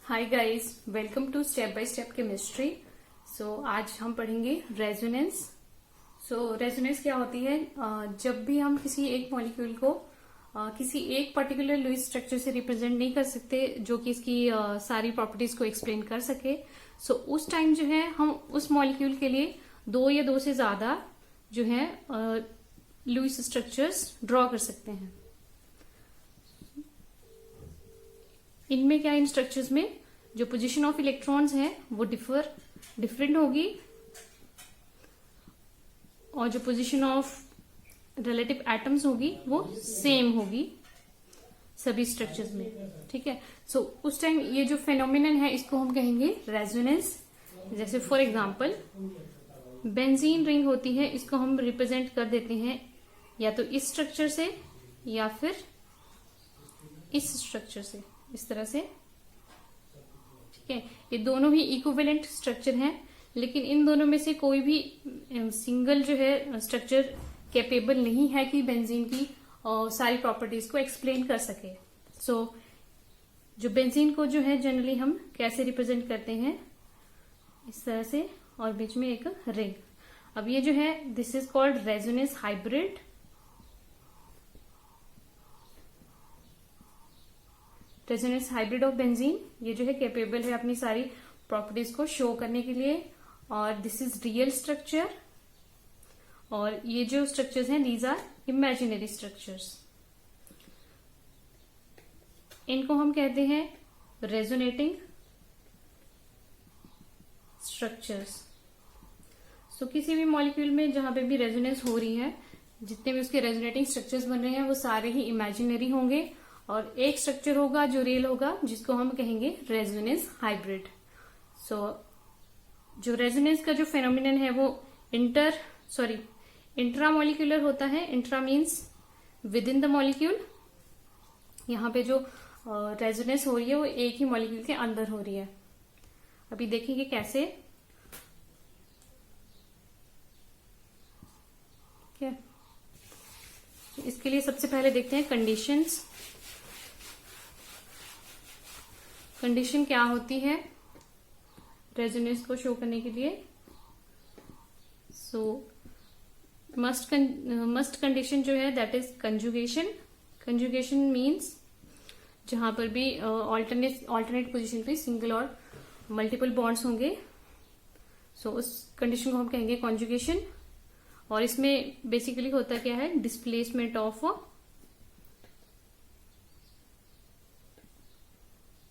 Hi guys, welcome to step by step chemistry. So आज हम पढ़ेंगे रेजोनेंस। सो resonance क्या होती है? जब भी हम किसी एक मॉलिक्यूल को किसी एक पर्टिकुलर लुईस स्ट्रक्चर से रिप्रेजेंट नहीं कर सकते जो कि इसकी सारी प्रॉपर्टीज को एक्सप्लेन कर सके, सो उस टाइम जो है हम उस मॉलिक्यूल के लिए दो या दो से ज्यादा जो है लुईस स्ट्रक्चर्स ड्रॉ कर सकते हैं। इनमें क्या, इन स्ट्रक्चर्स में जो पोजीशन ऑफ इलेक्ट्रॉन्स है वो डिफरेंट होगी और जो पोजीशन ऑफ रिलेटिव एटम्स होगी वो सेम होगी सभी स्ट्रक्चर्स में। ठीक है, सो उस टाइम ये जो फेनोमिनन है इसको हम कहेंगे रेजोनेंस। जैसे फॉर एग्जांपल बेंजीन रिंग होती है, इसको हम रिप्रेजेंट कर देते हैं या तो इस स्ट्रक्चर से या फिर इस स्ट्रक्चर से, इस तरह से। ठीक है, ये दोनों भी इक्विवेलेंट स्ट्रक्चर हैं, लेकिन इन दोनों में से कोई भी सिंगल जो है स्ट्रक्चर कैपेबल नहीं है कि बेंजीन की सारी प्रॉपर्टीज को एक्सप्लेन कर सके। सो जो बेंजीन को जो है जनरली हम कैसे रिप्रेजेंट करते हैं, इस तरह से, और बीच में एक रिंग। अब ये जो है this is called resonance hybrid. Resonance hybrid of benzene ये जो है कैपेबल है अपनी सारी प्रॉपर्टीज को शो करने के लिए, और दिस इज रियल स्ट्रक्चर। और ये जो स्ट्रक्चर्स हैं दीज आर इमेजिनरी स्ट्रक्चर्स। इनको हम कहते हैं रेजोनेटिंग स्ट्रक्चर्स। सो किसी भी मॉलिक्यूल में जहां पे भी रेजोनेंस हो रही है, जितने भी उसके रेजोनेटिंग स्ट्रक्चर्स बन रहे हैं वो सारे ही इमेजिनरी होंगे, और एक स्ट्रक्चर होगा जो रियल होगा जिसको हम कहेंगे रेजोनेंस हाइब्रिड। सो जो रेजोनेंस का जो फेनोमिनन है वो इंट्रामोलिकुलर होता है। Intra means with in the molecule. यहाँ पे जो रेजोनेंस हो रही है वो एक ही मॉलिक्यूल के अंदर हो रही है। अभी देखेंगे कैसे। क्या इसके लिए सबसे पहले देखते हैं कंडीशंस। कंडीशन क्या होती है रेजोनेंस को शो करने के लिए? सो मस्ट कंडीशन जो है that is conjugation. Conjugation means जहां पर भी ऑल्टरनेट पोजीशन पे सिंगल और मल्टीपल बॉन्ड्स होंगे, सो उस कंडीशन को हम कहेंगे कॉन्जुगेशन। और इसमें बेसिकली होता क्या है, displacement of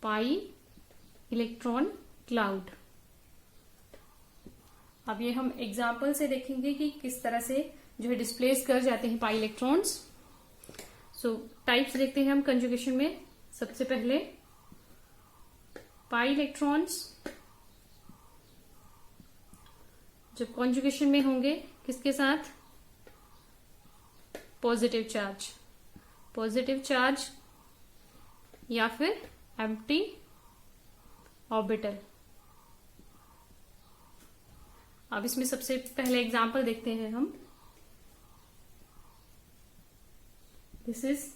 pi electron cloud. अब ये हम एग्जाम्पल से देखेंगे कि किस तरह से जो है डिस्प्लेस कर जाते हैं पाई इलेक्ट्रॉन्स। सो टाइप्स देखते हैं हम कंजुगेशन में। सबसे पहले पाई इलेक्ट्रॉन्स जब कॉन्जुगेशन में होंगे किसके साथ? पॉजिटिव चार्ज या फिर एम्प्टी ऑर्बिटल। अब इसमें सबसे पहले एग्जांपल देखते हैं हम। This is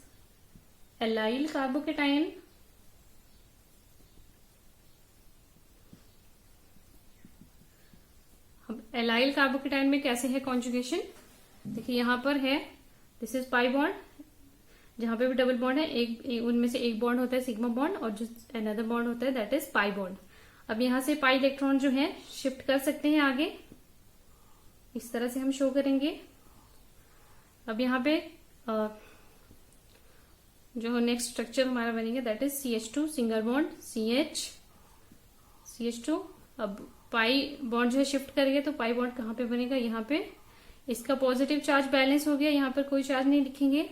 allyl carbocation. अब एलाइल कार्बोकेटाइन में कैसे है कॉन्जुगेशन? देखिए यहां पर है, दिस इज पाई बॉन्ड, जहां पे भी डबल बॉन्ड है, उनमें से एक बॉन्ड होता है सिग्मा बॉन्ड और जो अनदर बॉन्ड होता है दैट इज पाई बॉन्ड। अब यहां से पाई इलेक्ट्रॉन जो है शिफ्ट कर सकते हैं आगे, इस तरह से हम शो करेंगे। अब यहाँ पे जो नेक्स्ट स्ट्रक्चर हमारा बनेगा that is CH2 single bond CH2। अब पाई बॉन्ड जो है शिफ्ट करेंगे तो पाई बॉन्ड कहाँ पे बनेगा? यहाँ पे। इसका पॉजिटिव चार्ज बैलेंस हो गया, यहाँ पर कोई चार्ज नहीं लिखेंगे।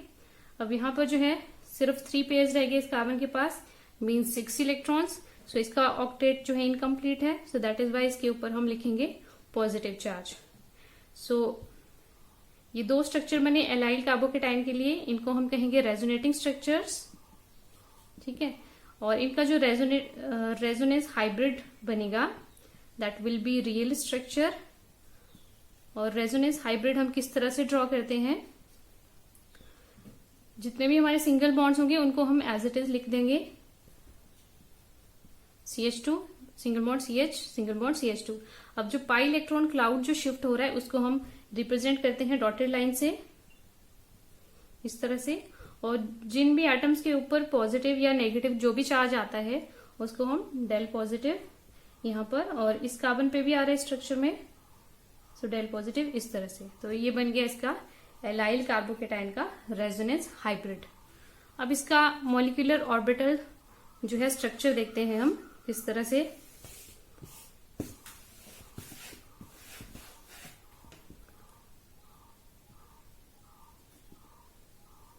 अब यहाँ पर जो है सिर्फ 3 पेयर्स रह गए इस कार्बन के पास, मीन्स 6 इलेक्ट्रॉन्स। सो इसका ऑक्टेट जो है इनकम्प्लीट है, सो दैट इज वाई इसके ऊपर हम लिखेंगे पॉजिटिव चार्ज। सो ये दो स्ट्रक्चर बने एलाइल कार्बोकेटाइन के लिए, इनको हम कहेंगे रेजोनेटिंग स्ट्रक्चर्स। ठीक है, और इनका जो रेजोनेंस हाइब्रिड बनेगा that will be real structure. और रेजोनेंस हाइब्रिड हम किस तरह से ड्रॉ करते हैं? जितने भी हमारे सिंगल बॉन्ड्स होंगे उनको हम एज इट इज लिख देंगे CH2 single bond CH single bond CH2। अब जो पाई इलेक्ट्रॉन क्लाउड जो शिफ्ट हो रहा है उसको हम रिप्रेजेंट करते हैं डॉटेड लाइन से, इस तरह से। और जिन भी एटम्स के ऊपर पॉजिटिव या नेगेटिव जो भी चार्ज आता है उसको हम डेल पॉजिटिव यहाँ पर, और इस कार्बन पे भी आ रहा है स्ट्रक्चर में, सो डेल पॉजिटिव इस तरह से। तो ये बन गया इसका एलाइल कार्बोकेटाइन का रेजोनेंस हाइब्रिड। अब इसका मॉलिक्यूलर ऑर्बिटल जो है स्ट्रक्चर देखते हैं हम किस तरह से।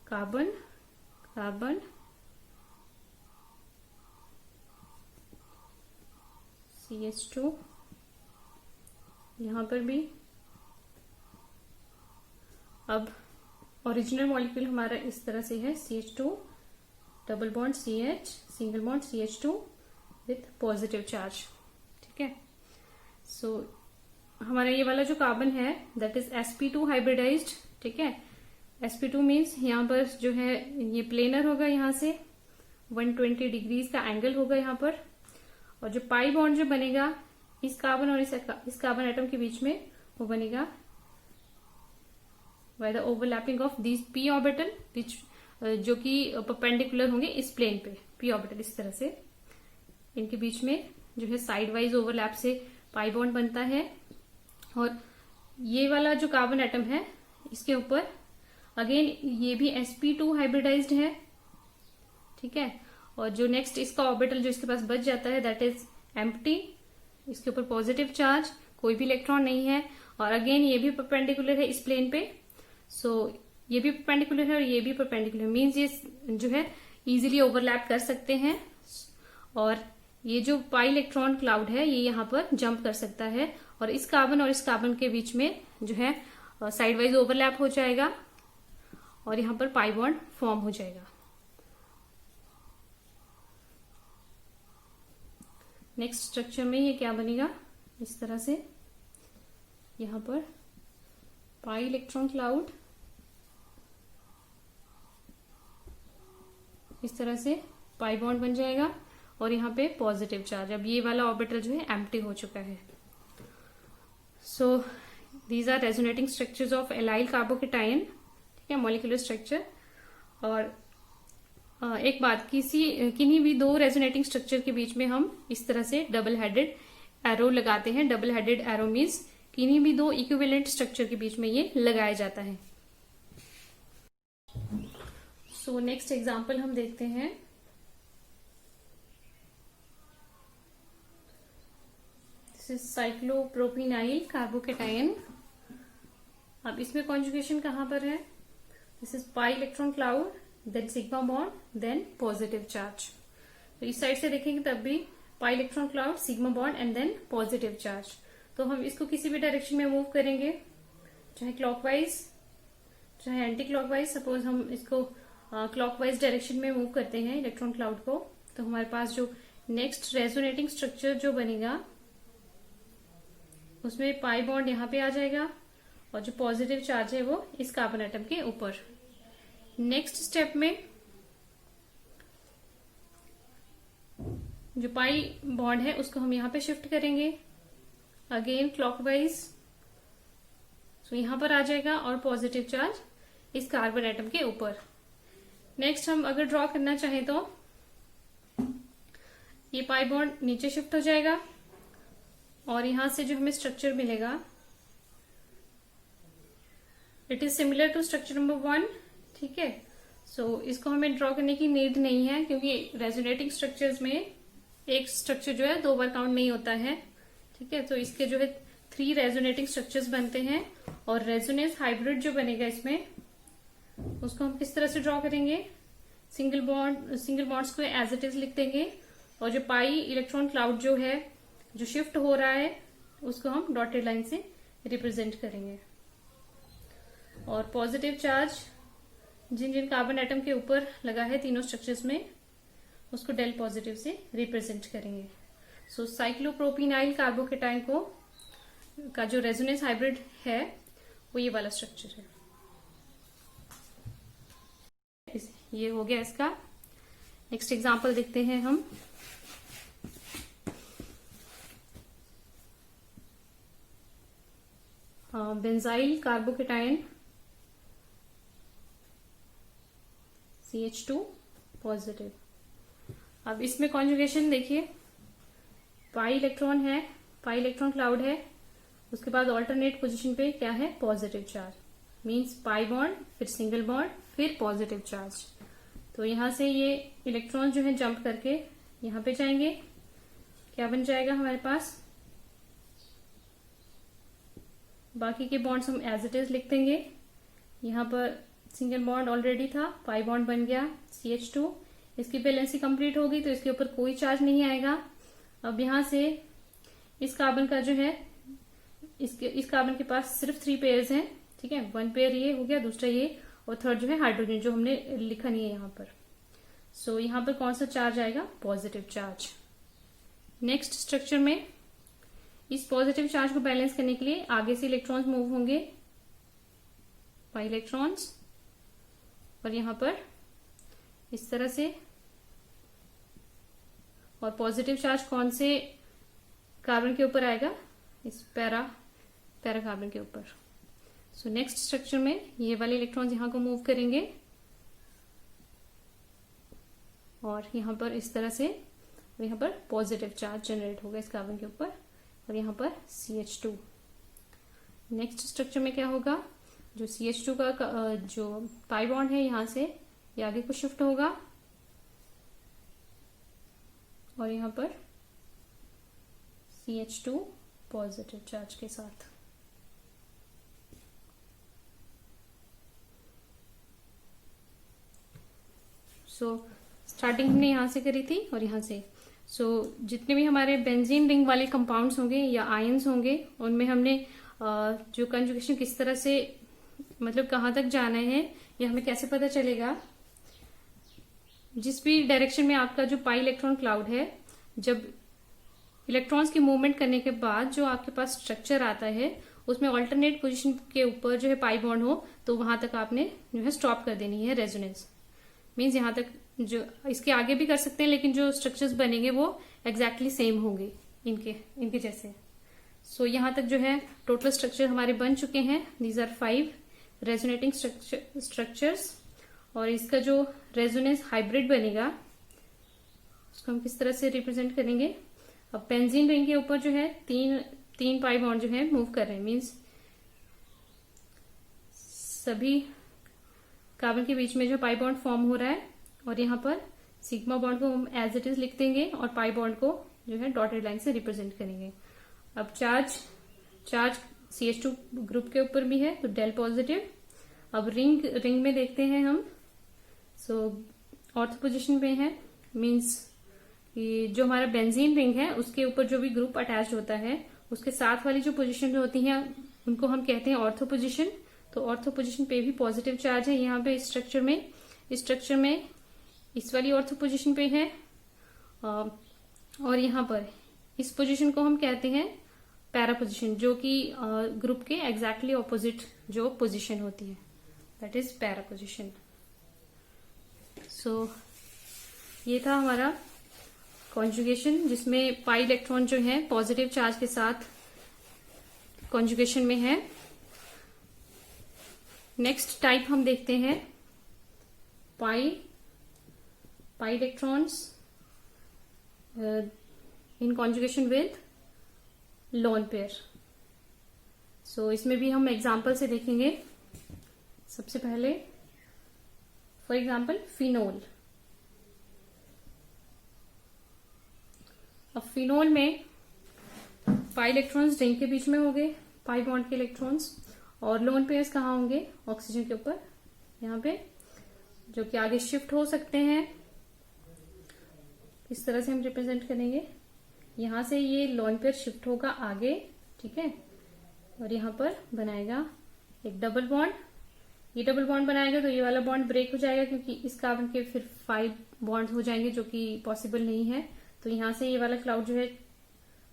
कार्बन कार्बन CH2, यहां पर भी। अब ओरिजिनल मॉलिक्यूल हमारा इस तरह से है, CH2 double bond CH single bond CH2 with positive charge, ठीक है। सो हमारा ये वाला जो कार्बन है दैट इज sp2 हाइब्रिडाइज्ड, ठीक है। sp2 मीन्स यहाँ पर जो है ये प्लेनर होगा, यहाँ से 120 डिग्रीज का एंगल होगा यहाँ पर, और जो पाई बॉन्ड जो बनेगा इस कार्बन और इस कार्बन एटम के बीच में वो बनेगा by the overlapping of these p orbital which जो कि परपेंडिकुलर होंगे इस प्लेन पे, p ऑर्बिटल इस तरह से। इनके बीच में जो है साइड वाइज ओवरलैप से पाई बॉन्ड बनता है, और ये वाला जो कार्बन एटम है इसके ऊपर अगेन ये भी sp2 हाइब्रिडाइज्ड है, ठीक है। और जो नेक्स्ट इसका ऑर्बिटल जो इसके पास बच जाता है दैट इज एम्प्टी, इसके ऊपर पॉजिटिव चार्ज, कोई भी इलेक्ट्रॉन नहीं है, और अगेन ये भी परपेंडिकुलर है इस प्लेन पे। सो ये भी परपेंडिकुलर है और ये भी परपेंडिकुलर, मीन्स ये जो है इजीली ओवरलैप कर सकते हैं, और ये जो पाई इलेक्ट्रॉन क्लाउड है ये यहाँ पर जंप कर सकता है, और इस कार्बन के बीच में जो है साइड वाइज ओवरलैप हो जाएगा, और यहाँ पर पाई बॉन्ड फॉर्म हो जाएगा। नेक्स्ट स्ट्रक्चर में ये क्या बनेगा, इस तरह से यहाँ पर पाई इलेक्ट्रॉन क्लाउड, इस तरह से पाई बॉन्ड बन जाएगा, और यहाँ पे पॉजिटिव चार्ज। अब ये वाला ऑर्बिटल जो है एम्प्टी हो चुका है। So these are resonating structures of allyl carbocation, ठीक है, मॉलिक्यूलर स्ट्रक्चर। और एक बात, किन्हीं भी दो रेजोनेटिंग स्ट्रक्चर के बीच में हम इस तरह से डबल हेडेड एरो लगाते हैं। डबल हेडेड एरो मीन्स किन्हीं भी दो इक्विवेलेंट स्ट्रक्चर के बीच में ये लगाया जाता है। सो नेक्स्ट एग्जांपल हम देखते हैं। This is cyclopropenyl carbocation. अब इसमें कॉन्जुगेशन कहां पर है, this is pi electron cloud, then sigma bond, then positive charge. तो इस साइड से देखेंगे तब भी pi electron cloud, sigma bond and then positive charge. तो हम इसको किसी भी डायरेक्शन में मूव करेंगे, चाहे क्लॉकवाइज चाहे एंटी क्लॉकवाइज। सपोज हम इसको क्लॉकवाइज डायरेक्शन में मूव करते हैं इलेक्ट्रॉन क्लाउड को, तो हमारे पास जो नेक्स्ट रेजोनेटिंग स्ट्रक्चर जो बनेगा उसमें पाई बॉन्ड यहाँ पे आ जाएगा, और जो पॉजिटिव चार्ज है वो इस कार्बन एटम के ऊपर। नेक्स्ट स्टेप में जो पाई बॉन्ड है उसको हम यहाँ पे शिफ्ट करेंगे अगेन क्लॉकवाइज, सो यहां पर आ जाएगा, और पॉजिटिव चार्ज इस कार्बन एटम के ऊपर। नेक्स्ट हम अगर ड्रॉ करना चाहें तो ये पाई बॉन्ड नीचे शिफ्ट हो जाएगा, और यहां से जो हमें स्ट्रक्चर मिलेगा it is similar to structure number 1, ठीक है। सो इसको हमें ड्रॉ करने की नीड नहीं है, क्योंकि रेजोनेटिंग स्ट्रक्चर्स में एक स्ट्रक्चर जो है 2 बार काउंट नहीं होता है, ठीक है। तो इसके जो है 3 रेजोनेटिंग स्ट्रक्चर्स बनते हैं, और रेजोनेंस हाइब्रिड जो बनेगा इसमें उसको हम किस तरह से ड्रॉ करेंगे, सिंगल बॉन्ड्स को एज इट इज लिख देंगे, और जो पाई इलेक्ट्रॉन क्लाउड जो है जो शिफ्ट हो रहा है उसको हम डॉटेड लाइन से रिप्रेजेंट करेंगे, और पॉजिटिव चार्ज जिन जिन कार्बन एटम के ऊपर लगा है तीनों स्ट्रक्चर्स में उसको डेल पॉजिटिव से रिप्रेजेंट करेंगे। सो साइक्लोप्रोपिनाइल कार्बोकेटाइन का जो रेजोनेंस हाइब्रिड है वो ये वाला स्ट्रक्चर है। ये हो गया इसका। नेक्स्ट एग्जांपल देखते हैं हम। Benzyl carbocation CH2 positive. अब इसमें कॉन्जुगेशन देखिए, पाई इलेक्ट्रॉन है, पाई इलेक्ट्रॉन क्लाउड है, उसके बाद ऑल्टरनेट पोजीशन पे क्या है, positive charge, means pi bond, फिर सिंगल बॉन्ड, फिर पॉजिटिव चार्ज। तो यहां से ये इलेक्ट्रॉन जो है जंप करके यहां पे जाएंगे, क्या बन जाएगा हमारे पास, बाकी के बॉन्ड्स हम एज इट इज लिख देंगे। यहां पर सिंगल बॉन्ड ऑलरेडी था, पाई बॉन्ड बन गया CH2, इसकी वैलेंसी कंप्लीट होगी तो इसके ऊपर कोई चार्ज नहीं आएगा। अब यहां से इस कार्बन का जो है, इस कार्बन के पास सिर्फ 3 पेयर्स हैं, ठीक है, 1 पेयर ये हो गया, दूसरा ये, और थर्ड जो है हाइड्रोजन, जो हमने लिखा नहीं है यहाँ पर। सो यहाँ पर कौन सा चार्ज आएगा, पॉजिटिव चार्ज। नेक्स्ट स्ट्रक्चर में इस पॉजिटिव चार्ज को बैलेंस करने के लिए आगे से इलेक्ट्रॉन्स मूव होंगे, पाई इलेक्ट्रॉन्स, और यहां पर इस तरह से, और पॉजिटिव चार्ज कौन से कार्बन के ऊपर आएगा, इस पैरा कार्बन के ऊपर। सो नेक्स्ट स्ट्रक्चर में ये वाले इलेक्ट्रॉन्स यहां को मूव करेंगे और यहां पर इस तरह से, यहां पर पॉजिटिव चार्ज जनरेट होगा इस कार्बन के ऊपर, और यहां पर CH2। नेक्स्ट स्ट्रक्चर में क्या होगा, जो CH2 का जो पाई बॉन्ड है यहां से ये आगे को शिफ्ट होगा, और यहां पर CH2 पॉजिटिव चार्ज के साथ। स्टार्टिंग हमने यहां से करी थी और यहां से। जितने भी हमारे बेंजीन रिंग वाले कंपाउंड्स होंगे या आयंस होंगे, उनमें हमने जो कंजुगेशन किस तरह से, मतलब कहां तक जाना है, ये हमें कैसे पता चलेगा। जिस भी डायरेक्शन में आपका जो पाई इलेक्ट्रॉन क्लाउड है, जब इलेक्ट्रॉन्स की मूवमेंट करने के बाद जो आपके पास स्ट्रक्चर आता है, उसमें ऑल्टरनेट पोजीशन के ऊपर जो है पाई बॉन्ड हो, तो वहां तक आपने जो है स्टॉप कर देनी है रेजोनेंस। मीन्स यहां तक, जो इसके आगे भी कर सकते हैं, लेकिन जो स्ट्रक्चर्स बनेंगे वो एग्जैक्टली सेम होंगे इनके जैसे। यहां तक जो है टोटल स्ट्रक्चर हमारे बन चुके हैं। These are 5 resonating structures. और इसका जो रेजोनेंस हाइब्रिड बनेगा उसको हम किस तरह से रिप्रेजेंट करेंगे। अब बेंजीन रिंग के ऊपर जो है तीन पाई बॉन्ड जो है मूव कर रहे हैं, मीन्स सभी कार्बन के बीच में जो पाई बॉन्ड फॉर्म हो रहा है, और यहाँ पर सिग्मा बॉन्ड को हम एज इट इज लिख देंगे और पाई बॉन्ड को जो है डॉटेड लाइन से रिप्रेजेंट करेंगे। अब चार्ज CH2 ग्रुप के ऊपर भी है, तो डेल पॉजिटिव। अब रिंग में देखते हैं हम। ऑर्थो पोजिशन पे है, मीन्स कि जो हमारा बेंजीन रिंग है उसके ऊपर जो भी ग्रुप अटैच होता है, उसके साथ वाली जो पोजीशन जो होती है उनको हम कहते हैं ऑर्थो पोजीशन। तो ऑर्थो पोजीशन पे भी पॉजिटिव चार्ज है यहाँ पे इस स्ट्रक्चर में इस वाली ऑर्थो पोजीशन पे है, और यहाँ पर इस पोजीशन को हम कहते हैं पैरा पोजीशन, जो कि ग्रुप के एग्जैक्टली ऑपोजिट जो पोजीशन होती है, दैट इज पैरा पोजीशन। ये था हमारा कॉन्जुगेशन, जिसमें पाई इलेक्ट्रॉन जो है पॉजिटिव चार्ज के साथ कॉन्जुगेशन में है। नेक्स्ट टाइप हम देखते हैं pi electrons in conjugation with lone pair. इसमें भी हम एग्जांपल से देखेंगे। सबसे पहले फॉर एग्जांपल फिनोल। अब फिनोल में पाई इलेक्ट्रॉन्स रिंग के बीच में होंगे, पाई बॉन्ड के इलेक्ट्रॉन्स, और लोन पेयर्स कहाँ होंगे, ऑक्सीजन के ऊपर यहाँ पे, जो कि आगे शिफ्ट हो सकते हैं। इस तरह से हम रिप्रेजेंट करेंगे। यहां से ये लोन पेयर शिफ्ट होगा आगे, ठीक है, और यहां पर बनाएगा एक डबल बॉन्ड। ये डबल बॉन्ड बनाएगा तो ये वाला बॉन्ड ब्रेक हो जाएगा, क्योंकि इस कार्बन के फिर 5 बॉन्ड हो जाएंगे, जो कि पॉसिबल नहीं है। तो यहां से ये वाला क्लाउड जो है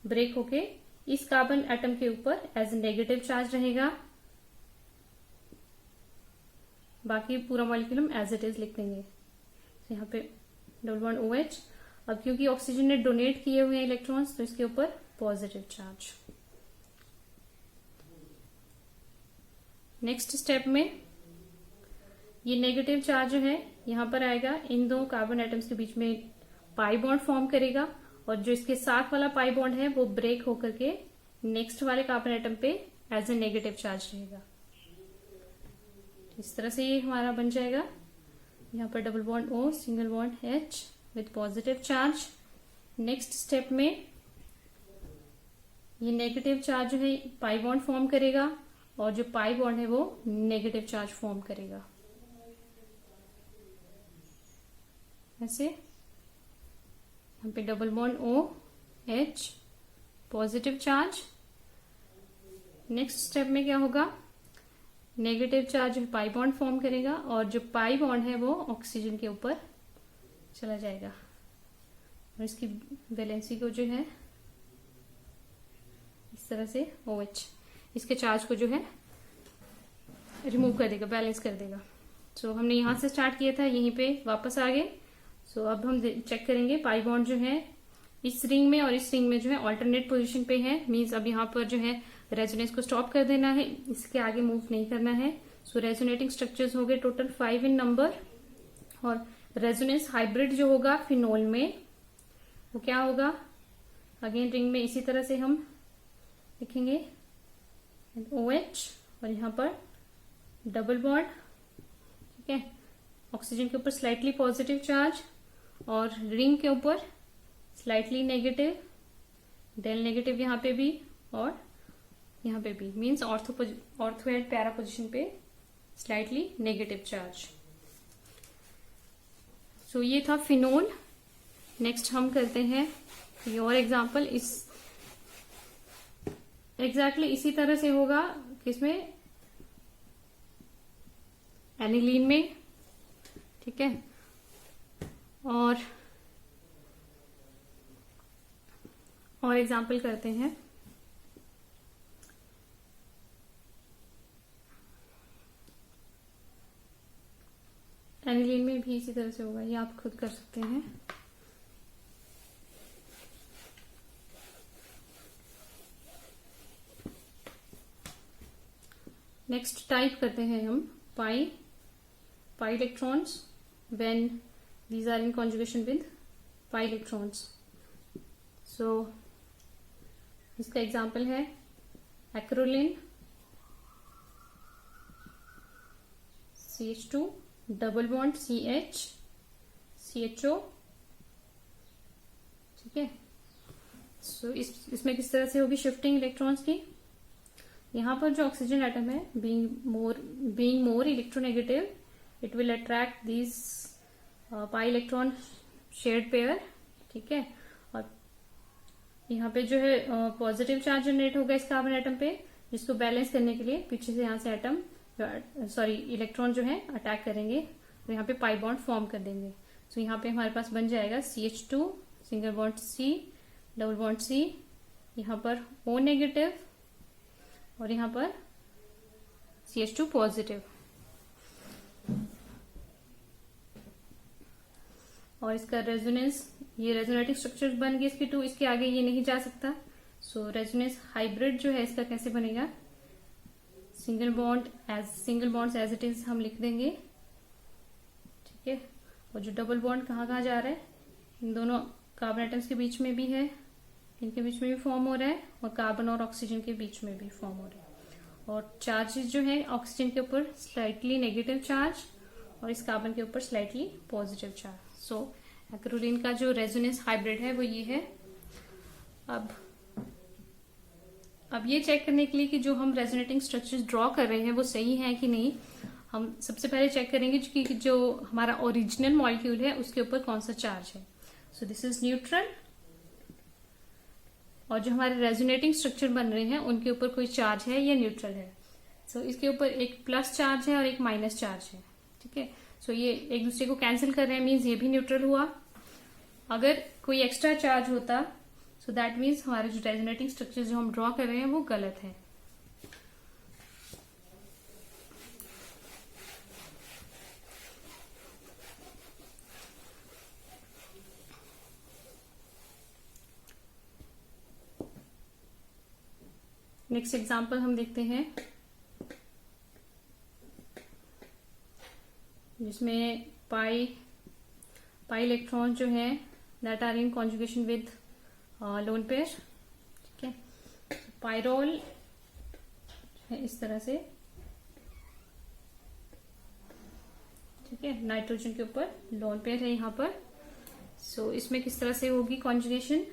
ब्रेक होके इस कार्बन एटम के ऊपर एज नेगेटिव चार्ज रहेगा। बाकी पूरा मॉलिक्यूल हम एज इट इज लिख देंगे। यहाँ पे डबल बॉन्ड OH। अब क्योंकि ऑक्सीजन ने डोनेट किए हुए हैं इलेक्ट्रॉन्स, तो इसके ऊपर पॉजिटिव चार्ज। नेक्स्ट स्टेप में ये नेगेटिव चार्ज जो है यहां पर आएगा, इन दो कार्बन एटम्स के बीच में पाई बॉन्ड फॉर्म करेगा और जो इसके साथ वाला पाई बॉन्ड है वो ब्रेक होकर के नेक्स्ट वाले कार्बन एटम पे एज ए नेगेटिव चार्ज रहेगा। इस तरह से ये हमारा बन जाएगा। यहाँ पर double bond O, single bond H with positive charge. Next step में ये नेगेटिव चार्ज जो है पाई बॉन्ड फॉर्म करेगा और जो पाई बॉन्ड है वो नेगेटिव चार्ज फॉर्म करेगा। ऐसे यहाँ पे double bond O, H positive charge. Next step में क्या होगा, negative charge pi bond form करेगा और जो पाई बॉन्ड है वो ऑक्सीजन के ऊपर चला जाएगा और इसकी वैलेंसी को जो है इस तरह से OH इसके चार्ज को जो है रिमूव कर देगा, बैलेंस कर देगा। सो हमने यहां से स्टार्ट किया था, यहीं पे वापस आ गए। सो अब हम चेक करेंगे पाई बॉन्ड जो है इस रिंग में और इस रिंग में जो है ऑल्टरनेट पोजीशन पे है। मींस अब यहाँ पर जो है रेजोनेंस को स्टॉप कर देना है, इसके आगे मूव नहीं करना है। सो रेजोनेटिंग स्ट्रक्चर्स हो गए टोटल 5 इन नंबर। और रेजोनेंस हाइब्रिड जो होगा फिनोल में वो क्या होगा, अगेन रिंग में इसी तरह से हम लिखेंगे OH और यहाँ पर डबल बॉन्ड, ठीक है, ऑक्सीजन के ऊपर स्लाइटली पॉजिटिव चार्ज और रिंग के ऊपर स्लाइटली नेगेटिव, डेल नेगेटिव यहाँ पे भी और यहाँ पे भी, means ortho and para position पे स्लाइटली नेगेटिव चार्ज। सो ये था फिनोल। नेक्स्ट हम करते हैं ये और एग्जाम्पल। इस एग्जैक्टली इसी तरह से होगा किसमें, एनिलीन में, ठीक है। और एग्जाम्पल करते हैं एनिलीन में भी इसी तरह से होगा, ये आप खुद कर सकते हैं। नेक्स्ट टाइप करते हैं हम pi electrons when these are in conjugation with pi electrons. So इसका एग्जाम्पल है acrolein CH2 double bond CH CHO, ठीक है। सो इसमें किस तरह से होगी शिफ्टिंग इलेक्ट्रॉन्स की। यहाँ पर जो ऑक्सीजन एटम है being more electronegative, it will attract these pi electron shared pair, ठीक है। और यहाँ पे जो है पॉजिटिव चार्ज जनरेट होगा इस कार्बन एटम पे, जिसको बैलेंस करने के लिए पीछे से यहाँ से एटम इलेक्ट्रॉन जो है अटैक करेंगे तो यहाँ पे पाई बॉन्ड फॉर्म कर देंगे। तो यहाँ पे हमारे पास बन जाएगा CH2 single bond C double bond C, यहाँ पर O नेगेटिव और यहाँ पर CH2 पॉजिटिव। और इसका रेजोनेंस, ये रेजोनेटिंग स्ट्रक्चर बन गए इसके 2, इसके आगे ये नहीं जा सकता। सो रेजोनेंस हाइब्रिड जो है इसका कैसे बनेगा, single bond as it is हम लिख देंगे, ठीक है। और जो डबल बॉन्ड कहाँ जा रहा है, इन दोनों कार्बन एटम्स के बीच में भी है, इनके बीच में भी फॉर्म हो रहा है और कार्बन और ऑक्सीजन के बीच में भी फॉर्म हो रहा है। और चार्जेस जो है ऑक्सीजन के ऊपर स्लाइटली नेगेटिव चार्ज और इस कार्बन के ऊपर स्लाइटली पॉजिटिव चार्ज। सो एक्रोलिन का जो रेजोनेंस हाइब्रिड है वो ये है। अब ये चेक करने के लिए कि जो हम रेजोनेटिंग स्ट्रक्चर्स ड्रॉ कर रहे हैं वो सही है कि नहीं, हम सबसे पहले चेक करेंगे कि जो हमारा ओरिजिनल मॉलिक्यूल है उसके ऊपर कौन सा चार्ज है। So this is neutral. और जो हमारे रेजोनेटिंग स्ट्रक्चर बन रहे हैं उनके ऊपर कोई चार्ज है या न्यूट्रल है। सो इसके ऊपर एक प्लस चार्ज है और एक माइनस चार्ज है, ठीक है। सो ये एक दूसरे को कैंसिल कर रहे हैं, मीन्स ये भी न्यूट्रल हुआ। अगर कोई एक्स्ट्रा चार्ज होता सो दैट मीन्स हमारे जो रेजोनेटिंग स्ट्रक्चर जो हम ड्रॉ कर रहे हैं वो गलत है। नेक्स्ट एग्जाम्पल हम देखते हैं जिसमें पाई इलेक्ट्रॉन जो है that are in conjugation with lone pair, ठीक है। पायरोल है इस तरह से, ठीक है, नाइट्रोजन के ऊपर लोन पेयर है यहाँ पर। सो इसमें किस तरह से होगी कॉन्जुगेशन,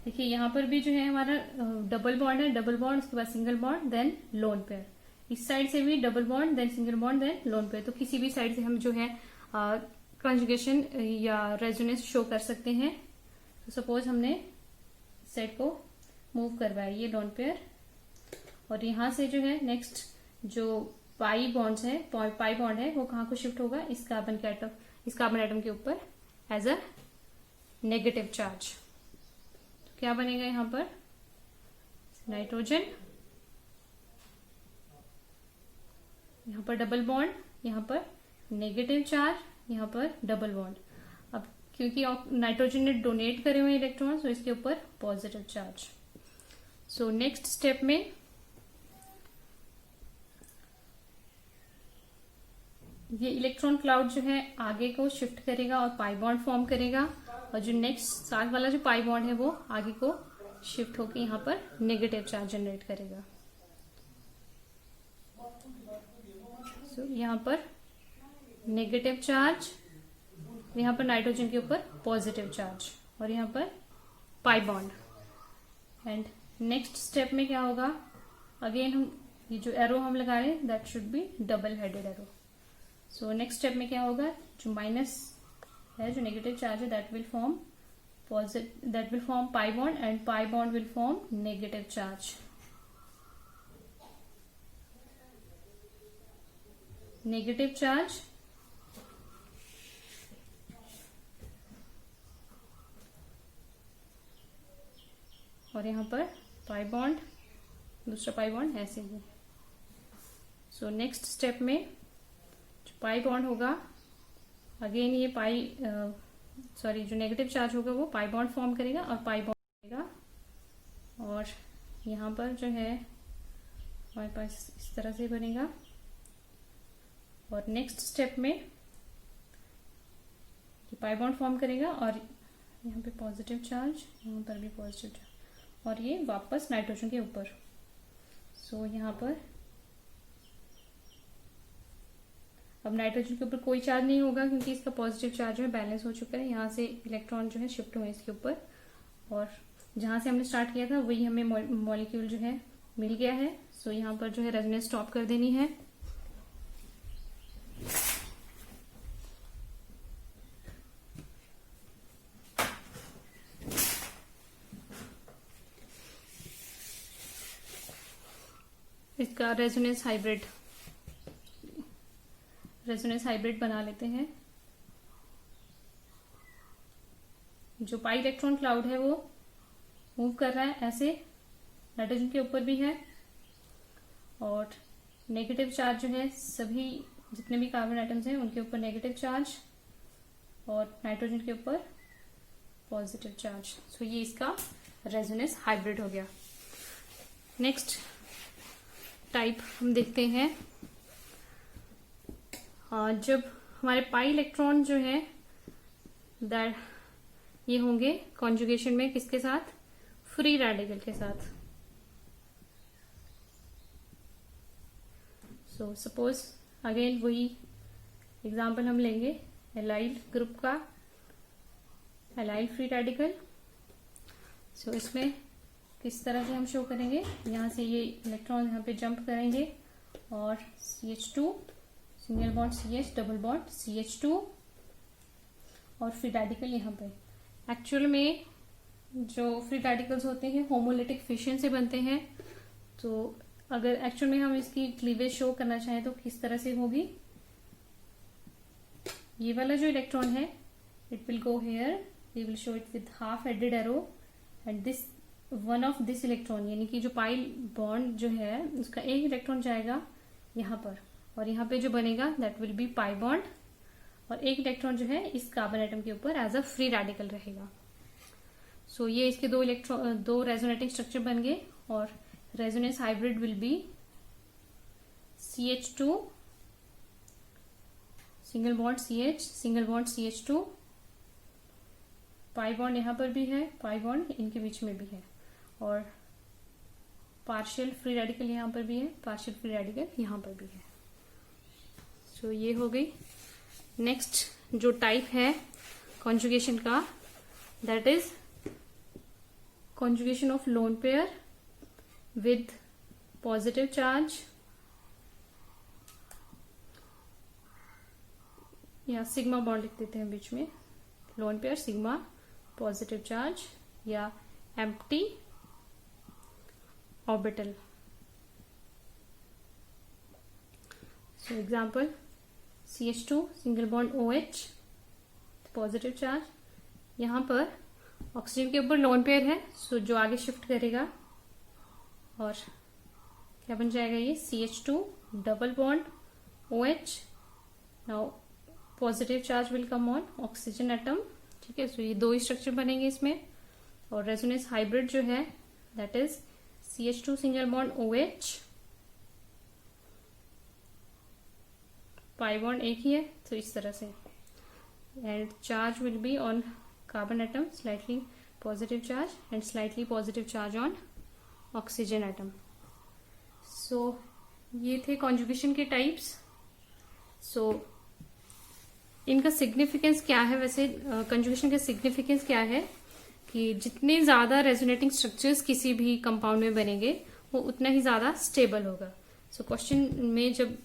देखिए यहाँ पर भी जो है हमारा डबल बॉन्ड है, डबल बॉन्ड उसके बाद single bond then lone pair. इस साइड से भी double bond then single bond then lone pair. तो किसी भी साइड से हम जो है कॉन्जुगेशन या रेजोनेंस शो कर सकते हैं। तो सपोज हमने साइड को मूव करवाया, ये लोन पेयर, और यहां से जो है नेक्स्ट जो पाई बॉन्ड्स है, पाई बॉन्ड है, वो कहाँ को शिफ्ट होगा, इस कार्बन एटम के ऊपर एज अ नेगेटिव चार्ज। तो क्या बनेगा यहाँ पर, नाइट्रोजन, यहाँ पर डबल बॉन्ड, यहाँ पर नेगेटिव चार्ज, यहाँ पर डबल बॉन्ड। अब क्योंकि नाइट्रोजन ने डोनेट करे हुए इलेक्ट्रॉन, तो इसके ऊपर positive charge. So next step में ये इलेक्ट्रॉन क्लाउड जो है आगे को शिफ्ट करेगा और पाई बॉन्ड फॉर्म करेगा, और जो नेक्स्ट साथ वाला जो पाई बॉन्ड है वो आगे को शिफ्ट होकर यहाँ पर नेगेटिव चार्ज जनरेट करेगा। सो यहाँ पर नेगेटिव चार्ज, यहाँ पर नाइट्रोजन के ऊपर पॉजिटिव चार्ज, और यहाँ पर pi bond. And next step में क्या होगा, अगेन हम ये जो एरो हम लगा रहे हैं that should be double headed arrow. So next step में क्या होगा, जो माइनस है, जो नेगेटिव चार्ज है, that will form pi bond, and pi bond will form negative charge. Negative charge, और यहां पर पाई बॉन्ड, दूसरा पाई बॉन्ड ऐसे ही। सो नेक्स्ट स्टेप में जो पाई बॉन्ड होगा, अगेन ये जो नेगेटिव चार्ज होगा वो पाई बॉन्ड फॉर्म करेगा और पाई बॉन्ड करेगा, और यहाँ पर जो है हमारे पास इस तरह से बनेगा। और नेक्स्ट स्टेप में ये पाई बॉन्ड फॉर्म करेगा, और यहाँ पे पॉजिटिव चार्ज, यहाँ पर भी पॉजिटिव चार्ज, और ये वापस नाइट्रोजन के ऊपर। सो यहाँ पर अब नाइट्रोजन के ऊपर कोई चार्ज नहीं होगा, क्योंकि इसका पॉजिटिव चार्ज है बैलेंस हो चुका है। यहाँ से इलेक्ट्रॉन जो है शिफ्ट हुए इसके ऊपर, और जहां से हमने स्टार्ट किया था वही हमें मॉलिक्यूल जो है मिल गया है। सो यहाँ पर जो है रेजोनेंस स्टॉप कर देनी है। इसका रेजोनेंस हाइब्रिड बना लेते हैं। जो पाई इलेक्ट्रॉन क्लाउड है वो मूव कर रहा है ऐसे, नाइट्रोजन के ऊपर भी है, और नेगेटिव चार्ज जो है सभी जितने भी कार्बन एटम्स हैं उनके ऊपर नेगेटिव चार्ज, और नाइट्रोजन के ऊपर पॉजिटिव चार्ज। सो ये इसका रेजोनेंस हाइब्रिड हो गया। नेक्स्ट टाइप हम देखते हैं, जब हमारे पाई इलेक्ट्रॉन जो है दैट ये होंगे कॉन्जुगेशन में किसके साथ, फ्री रेडिकल के साथ। सो सपोज अगेन वही एग्जांपल हम लेंगे एलाइल ग्रुप का, एलाइल फ्री रेडिकल। सो इसमें किस तरह से हम शो करेंगे, यहाँ से ये इलेक्ट्रॉन यहाँ पे जंप करेंगे, और CH2 single bond CH, double bond CH2, और फ्री रेडिकल यहाँ पे। एक्चुअल में जो फ्री रेडिकल्स होते हैं होमोलिटिक फिशन से बनते हैं। तो अगर एक्चुअल में हम इसकी क्लीवेज शो करना चाहें तो किस तरह से होगी, ये वाला जो इलेक्ट्रॉन है it will go here, we will show it with half headed arrow, and this one of this electron, यानी कि जो पाई बॉन्ड जो है उसका एक इलेक्ट्रॉन जाएगा यहाँ पर, और यहाँ पे जो बनेगा that will be pi bond, और एक इलेक्ट्रॉन जो है इस कार्बन एटम के ऊपर एज अ फ्री रेडिकल रहेगा। सो ये इसके दो रेजोनेटिंग स्ट्रक्चर बन गए, और resonance hybrid will be CH2 single bond CH, single bond CH2, pi bond यहाँ पर भी है, पाई बॉन्ड इनके बीच में भी है, और पार्शियल फ्री रेडिकल यहाँ पर भी है, पार्शियल फ्री रेडिकल यहाँ पर भी है। सो ये हो गई। नेक्स्ट जो टाइप है कॉन्जुगेशन का, that is conjugation of lone pair with positive charge या सिग्मा बॉन्ड लिख देते हैं बीच में, lone pair sigma positive charge या empty orbital. So example CH2 single bond OH positive charge, यहां पर ऑक्सीजन के ऊपर लोन पेयर है, सो जो आगे शिफ्ट करेगा और क्या बन जाएगा ये CH2 double bond OH। Now positive charge will come on oxygen atom, ठीक है। सो ये दो ही स्ट्रक्चर बनेंगे इसमें। और रेजोनेंस हाइब्रिड जो है that is CH2 single bond OH, pi bond एक ही है, तो इस तरह से, and charge will be on carbon atom slightly positive charge and slightly positive charge on oxygen atom. So ये थे कॉन्जुगेशन के टाइप्स। सो इनका सिग्निफिकेंस क्या है, वैसे कंजुगेशन का सिग्निफिकेंस क्या है कि जितने ज्यादा रेजोनेटिंग स्ट्रक्चर्स किसी भी कंपाउंड में बनेंगे वो उतना ही ज्यादा स्टेबल होगा। सो क्वेश्चन में जब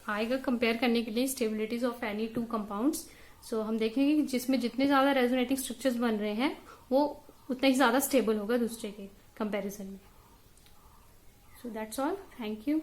आएगा कंपेयर करने के लिए stabilities of any two compounds, so हम देखेंगे कि जिसमें जितने ज्यादा रेजोनेटिंग स्ट्रक्चर्स बन रहे हैं वो उतना ही ज्यादा स्टेबल होगा दूसरे के कंपैरिजन में। So that's all, thank you.